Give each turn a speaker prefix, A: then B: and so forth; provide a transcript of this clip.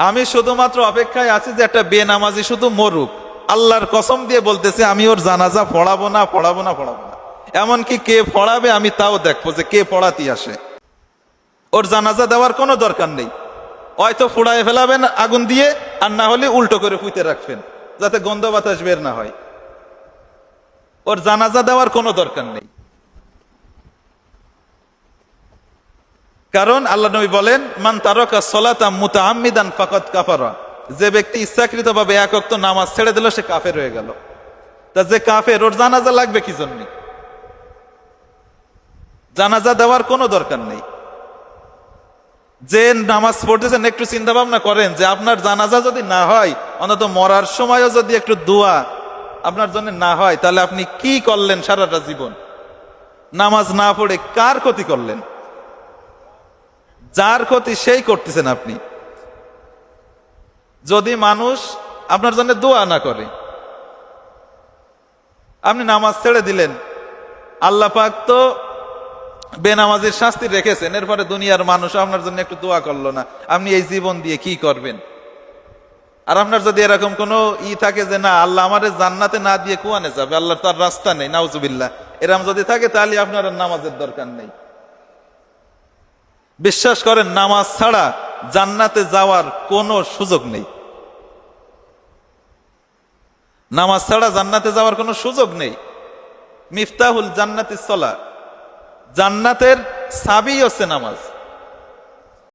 A: আমি শুধুমাত্র অপেক্ষায় আছি যে একটা বেনামাজি শুধু মরুক। আল্লাহর কসম দিয়ে বলতেছে, আমি ওর জানাজা পড়াবো না। এমনকি কে পড়াবে আমি তাও দেখবো, যে কে পড়াতে আসে। ওর জানাজা দেওয়ার কোনো দরকার নেই। হয়তো ফুড়ায় ফেলাবেন আগুন দিয়ে, আর না হলে উল্টো করে পুঁতে রাখবেন, যাতে গন্ধ বাতাস বের না হয়। ওর জানাজা দেওয়ার কোনো দরকার নেই। কারণ আল্লাহ নবী বলেন, মান তারাকা সলাতা মুতাআম্মিদান ফাকাদ কাফারা, যে ব্যক্তি ইচ্ছাকৃতভাবে এক ওয়াক্ত নামাজ ছেড়ে দিল সে কাফের হয়ে গেল। তা যে কাফের, ওর জানাজা লাগবে কি জন্য? জানাজা দেওয়ার কোনো দরকার নেই। যে নামাজ পড়তেছেন একটু চিন্তা ভাবনা করেন যে আপনার জানাজা যদি না হয়, অন্তত মরার সময়ও যদি একটু দোয়া আপনার জন্য না হয়, তাহলে আপনি কি করলেন সারাটা জীবন? নামাজ না পড়ে কার ক্ষতি করলেন? যার ক্ষতি সেই করতেছেন আপনি। যদি মানুষ আপনার জন্য দোয়া না করে, আপনি নামাজ ছেড়ে দিলেন, আল্লাহ পাক তো বেনামাজির শাস্তি রেখেছেন, এরপরে দুনিয়ার মানুষ আপনার জন্য একটু দোয়া করলো না, আপনি এই জীবন দিয়ে কি করবেন? আর আপনার যদি এরকম কোনো থাকে যে না, আল্লাহ আমারে জান্নাতে না দিয়ে কুয়ানে যাবে, আল্লাহর তার রাস্তা নেই, নাউজুবিল্লাহ, এরকম যদি থাকে, তাহলে আপনার নামাজের দরকার নেই। বিশ্বাস করেন, নামাজ ছাড়া জান্নাতে যাওয়ার কোনো সুযোগ নেই। নামাজ ছাড়া জান্নাতে যাওয়ার কোনো সুযোগ নেই। মিফতাহুল জান্নাতিস সালাহ, জান্নাতের চাবি হচ্ছে নামাজ।